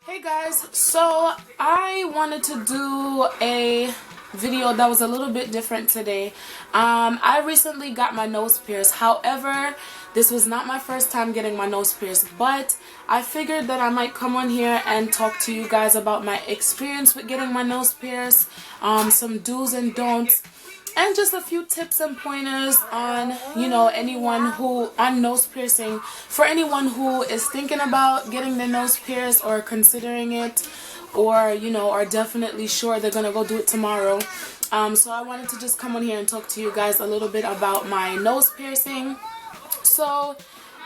Hey guys, so I wanted to do a video that was a little bit different today. I recently got my nose pierced. However, this was not my first time getting my nose pierced, but I figured that I might come on here and talk to you guys about my experience with getting my nose pierced, some do's and don'ts, and just a few tips and pointers on, anyone who, on nose piercing, for anyone who is thinking about getting their nose pierced or considering it, or, are definitely sure they're going to go do it tomorrow. So I wanted to just come on here and talk to you guys a little bit about my nose piercing. So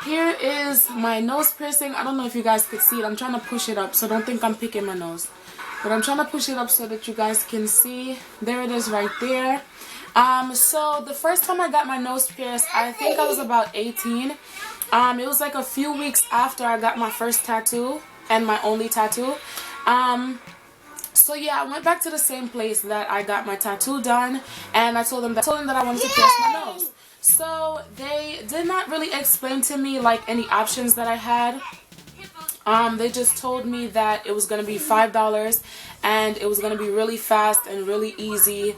here is my nose piercing. I don't know if you guys could see it. I'm trying to push it up, so don't think I'm picking my nose. But I'm trying to push it up so that you guys can see. There it is right there. So the first time I got my nose pierced, I think I was about 18. It was like a few weeks after I got my first tattoo and my only tattoo. So yeah, I went back to the same place that I got my tattoo done, and I told them that I wanted to pierce my nose. So they did not really explain to me like any options that I had. They just told me that it was going to be $5 and it was going to be really fast and really easy.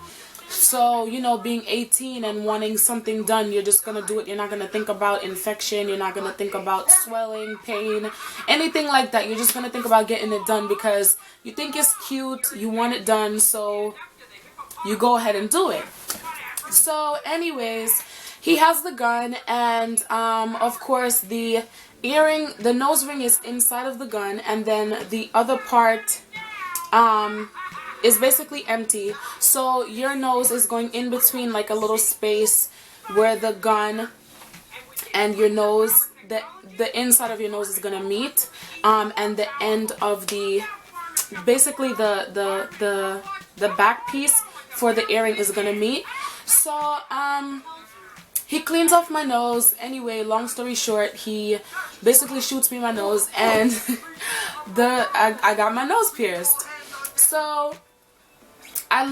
So, being 18 and wanting something done, you're just going to do it. You're not going to think about infection. You're not going to think about swelling, pain, anything like that. You're just going to think about getting it done because you think it's cute. You want it done. So you go ahead and do it. So anyways, he has the gun, and of course the nose ring is inside of the gun, and then the other part is basically empty. So your nose is going in between like a little space where the gun and your nose, the inside of your nose is gonna meet, and the end of basically the back piece for the earring is gonna meet. So he cleans off my nose. Anyway, long story short, he basically shoots me in my nose, and I got my nose pierced. So I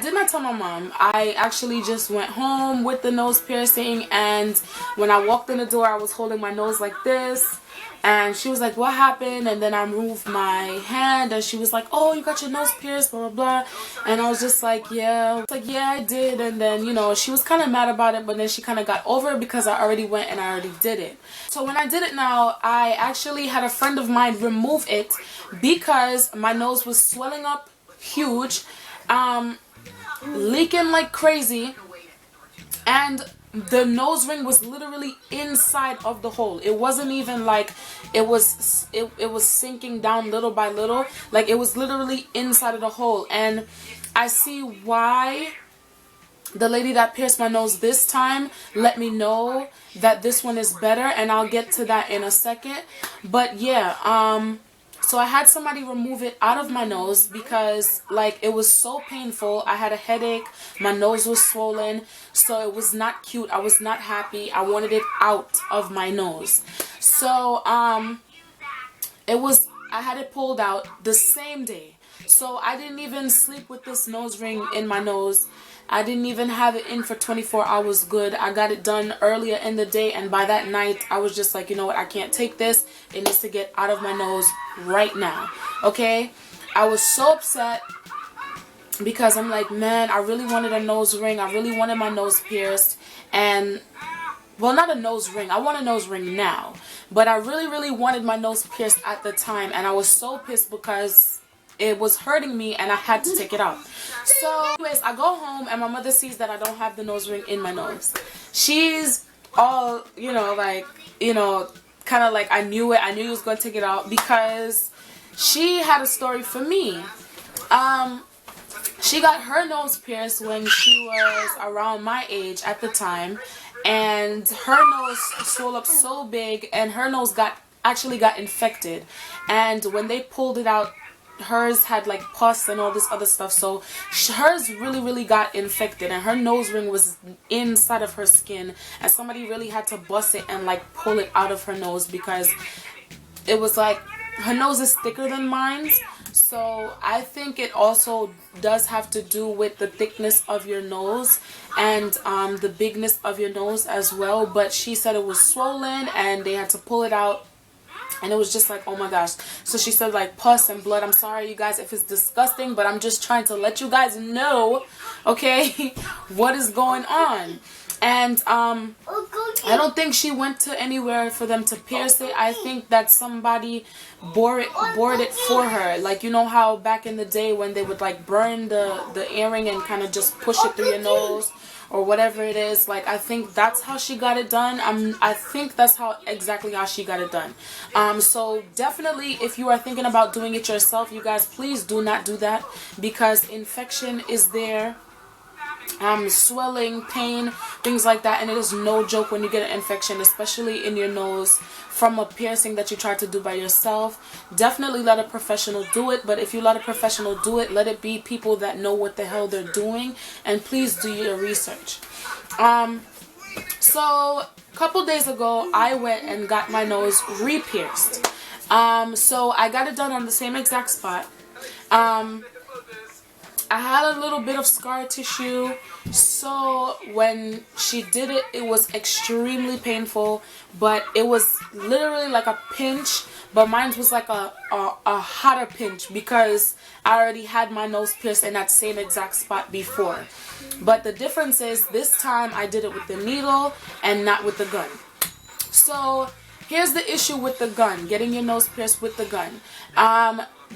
did not tell my mom. I actually just went home with the nose piercing, and when I walked in the door, I was holding my nose like this, and she was like, "What happened?" And then I moved my hand, and she was like, "Oh, you got your nose pierced, blah, blah, blah." And I was just like, "Yeah." It's like, "Yeah, I did." And then, she was kind of mad about it, but then she kind of got over it because I already went and I already did it. So when I did it now, I actually had a friend of mine remove it because my nose was swelling up huge, leaking like crazy, and the nose ring was literally inside of the hole. It wasn't even like it was sinking down little by little. Like, it was literally inside of the hole. And I see why the lady that pierced my nose this time let me know that this one is better, and I'll get to that in a second. But yeah, so I had somebody remove it out of my nose because, like, it was so painful. I had a headache. My nose was swollen. So it was not cute. I was not happy. I wanted it out of my nose. So, I had it pulled out the same day. So I didn't even sleep with this nose ring in my nose. I didn't even have it in for 24 hours good. I got it done earlier in the day, and by that night, I was just like, you know what, I can't take this. It needs to get out of my nose right now, okay? I was so upset because I'm like, man, I really wanted a nose ring. I really wanted my nose pierced, and, well, not a nose ring. I want a nose ring now, but I really, really wanted my nose pierced at the time, and I was so pissed because it was hurting me and I had to take it out. So anyways, I go home and my mother sees that I don't have the nose ring in my nose. She's all, kind of like, I knew it. I knew he was going to take it out because she had a story for me. She got her nose pierced when she was around my age at the time, and her nose swelled up so big, and her nose actually got infected. And when they pulled it out, hers had like pus and all this other stuff, so hers really got infected, and her nose ring was inside of her skin, and somebody really had to bust it and like pull it out of her nose because it was like, her nose is thicker than mine. So I think it also does have to do with the thickness of your nose and the bigness of your nose as well. But she said it was swollen and they had to pull it out And it was just like, oh my gosh. So she said like pus and blood. I'm sorry you guys if it's disgusting, but I'm just trying to let you guys know, okay, what is going on. And I don't think she went to anywhere for them to pierce it. I think that somebody bored it for her. Like, you know how back in the day when they would like burn the earring and kind of just push it through your nose or whatever it is. Like, I think that's how she got it done. I think that's exactly how she got it done. So definitely, if you are thinking about doing it yourself, you guys, please do not do that, because infection is there. Swelling, pain, things like that, and it is no joke when you get an infection, especially in your nose from a piercing that you tried to do by yourself. Definitely let a professional do it, but if you let a professional do it, let it be people that know what the hell they're doing, and please do your research. So a couple days ago I went and got my nose re-pierced. So I got it done on the same exact spot. I had a little bit of scar tissue, so when she did it, it was extremely painful, but it was literally like a pinch, but mine was like a hotter pinch because I already had my nose pierced in that same exact spot before. But the difference is this time I did it with the needle and not with the gun. So here's the issue with the gun, getting your nose pierced with the gun.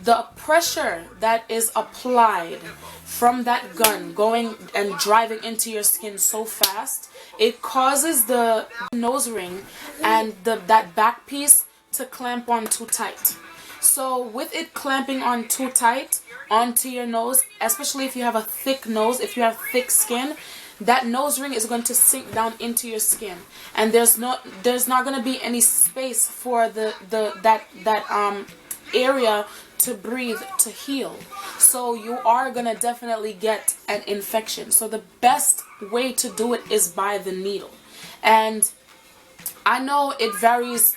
The pressure that is applied from that gun going and driving into your skin so fast, it causes the nose ring and that back piece to clamp on too tight. So with it clamping on too tight onto your nose, especially if you have a thick nose, if you have thick skin, that nose ring is going to sink down into your skin, and there's not going to be any space for that area to breathe, to heal. So you are gonna definitely get an infection. So the best way to do it is by the needle. And I know it varies,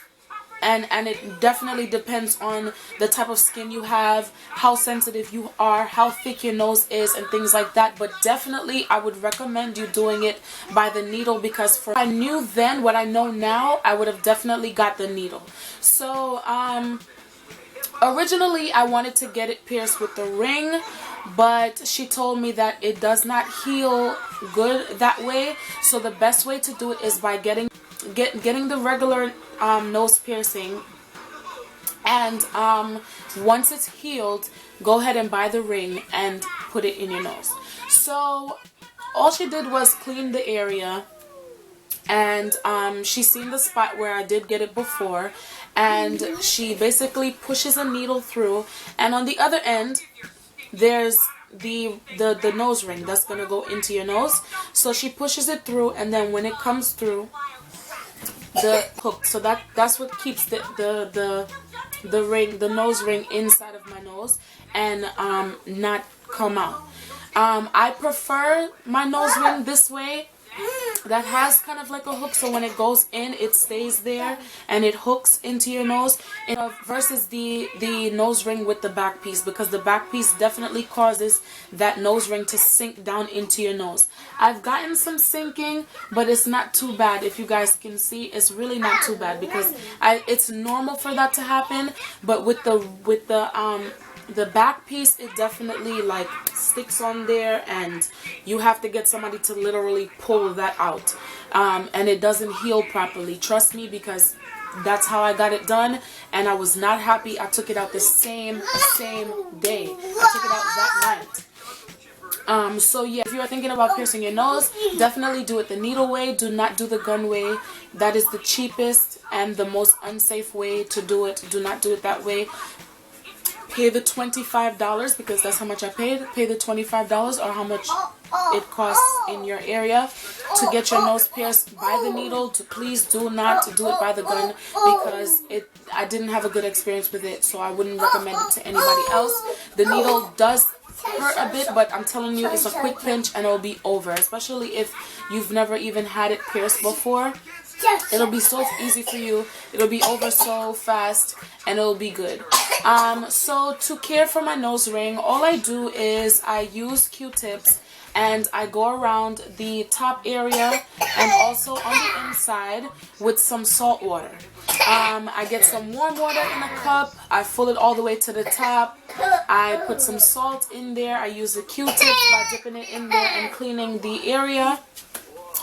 and it definitely depends on the type of skin you have, how sensitive you are, how thick your nose is, and things like that. But definitely I would recommend you doing it by the needle, because if I knew then what I know now, I would have definitely got the needle. So originally I wanted to get it pierced with the ring, but she told me that it does not heal good that way. So the best way to do it is by getting the regular nose piercing, and once it's healed, go ahead and buy the ring and put it in your nose. So all she did was clean the area, and she seen the spot where I did get it before, and she basically pushes a needle through, and on the other end there's the nose ring that's gonna go into your nose. So she pushes it through, and then when it comes through the hook, so that's what keeps the nose ring inside of my nose and not come out. I prefer my nose ring this way, that has kind of like a hook, so when it goes in, it stays there and it hooks into your nose, versus the nose ring with the back piece, because the back piece definitely causes that nose ring to sink down into your nose. I've gotten some sinking, but it's not too bad. If you guys can see, it's really not too bad, because it's normal for that to happen, but with the back piece, it definitely like sticks on there, and you have to get somebody to literally pull that out, and it doesn't heal properly. Trust me, because that's how I got it done, and I was not happy. I took it out the same day. I took it out that night. So yeah, if you are thinking about piercing your nose, definitely do it the needle way. Do not do the gun way. That is the cheapest and the most unsafe way to do it. Do not do it that way. Pay the $25, because that's how much I paid. Pay the $25 or how much it costs in your area to get your nose pierced by the needle. Please do not do it by the gun, because I didn't have a good experience with it, so I wouldn't recommend it to anybody else. The needle does hurt a bit, but I'm telling you, it's a quick pinch and it'll be over, especially if you've never even had it pierced before. It'll be so easy for you. It'll be over so fast, and it'll be good. So to care for my nose ring, all I do is I use Q-tips, and I go around the top area and also on the inside with some salt water. I get some warm water in a cup, I fill it all the way to the top, I put some salt in there, I use a Q-tip by dipping it in there and cleaning the area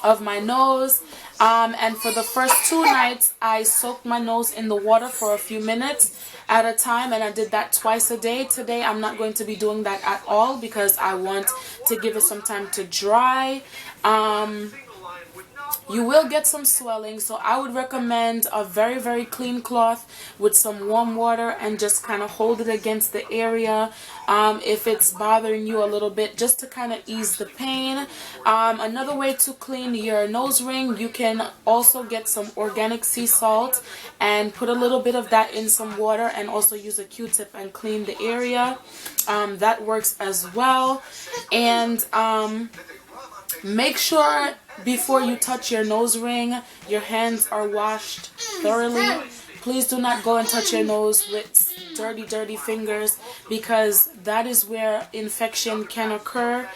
of my nose. And for the first 2 nights I soaked my nose in the water for a few minutes at a time, and I did that twice a day. Today I'm not going to be doing that at all because I want to give it some time to dry. You will get some swelling, so I would recommend a very, very clean cloth with some warm water and just kind of hold it against the area if it's bothering you a little bit, just to kind of ease the pain. Another way to clean your nose ring, you can also get some organic sea salt and put a little bit of that in some water and also use a Q-tip and clean the area. That works as well. And make sure before you touch your nose ring, your hands are washed thoroughly. Please do not go and touch your nose with dirty fingers, because that is where infection can occur.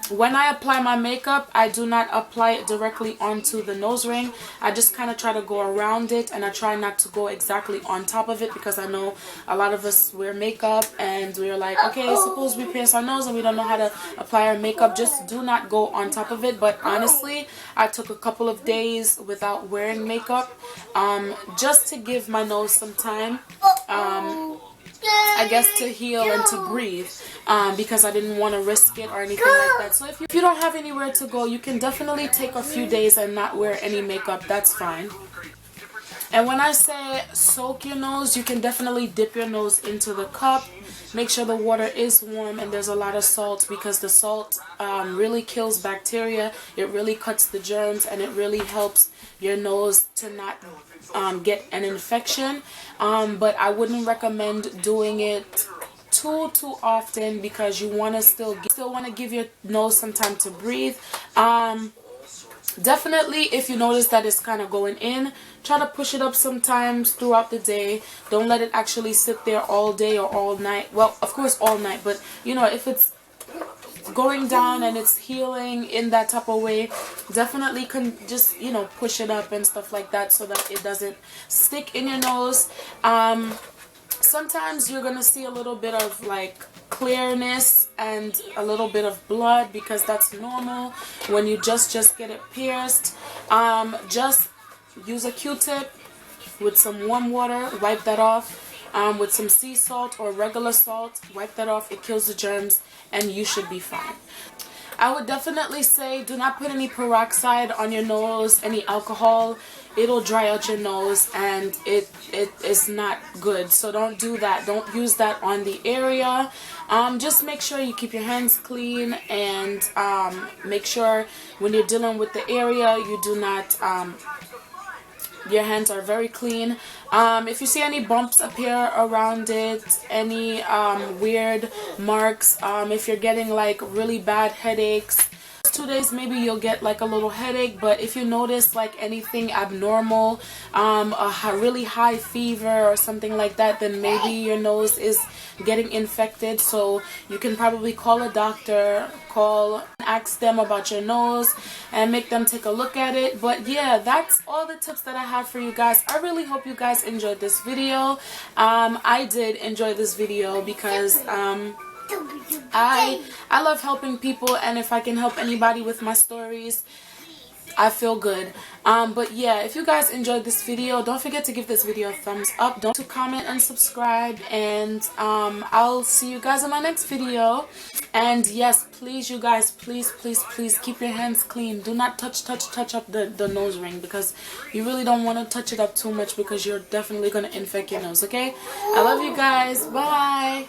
When I apply my makeup, I do not apply it directly onto the nose ring. I just kind of try to go around it, and I try not to go exactly on top of it, because I know a lot of us wear makeup and we're like, okay, suppose we pierce our nose and we don't know how to apply our makeup. Just do not go on top of it. But honestly, I took a couple of days without wearing makeup just to give my nose some time, I guess, to heal and to breathe, because I didn't want to risk it or anything like that. So if you don't have anywhere to go, you can definitely take a few days and not wear any makeup. That's fine. And when I say soak your nose, you can definitely dip your nose into the cup. Make sure the water is warm and there's a lot of salt, because the salt really kills bacteria. It really cuts the germs, and it really helps your nose to not get an infection. But I wouldn't recommend doing it too often, because you want to still want to give your nose some time to breathe. Definitely, if you notice that it's kind of going in, try to push it up sometimes throughout the day. Don't let it actually sit there all day or all night. Well, of course all night, but you know, if it's going down and it's healing in that type of way, definitely can just, you know, push it up and stuff like that, so that it doesn't stick in your nose. Sometimes you're gonna see a little bit of like clearness and a little bit of blood, because that's normal when you just get it pierced. Just use a Q-tip with some warm water, wipe that off. With some sea salt or regular salt, wipe that off. It kills the germs and you should be fine. I would definitely say do not put any peroxide on your nose, any alcohol. It'll dry out your nose and it is not good. So don't do that. Don't use that on the area. Just make sure you keep your hands clean, and make sure when you're dealing with the area, you do not your hands are very clean. If you see any bumps appear around it, any weird marks, if you're getting like really bad headaches, 2 days maybe you'll get like a little headache. But if you notice like anything abnormal, a really high fever or something like that, then maybe your nose is getting infected. So you can probably call a doctor, ask them about your nose and make them take a look at it. But yeah, that's all the tips that I have for you guys. I really hope you guys enjoyed this video. I did enjoy this video because I love helping people, and if I can help anybody with my stories, I feel good. But yeah, if you guys enjoyed this video, don't forget to give this video a thumbs up. Don't forget to comment and subscribe, and I'll see you guys in my next video. And yes, please, you guys, please keep your hands clean. Do not touch up the nose ring, because you really don't want to touch it up too much, because you're definitely going to infect your nose. Okay, I love you guys. Bye.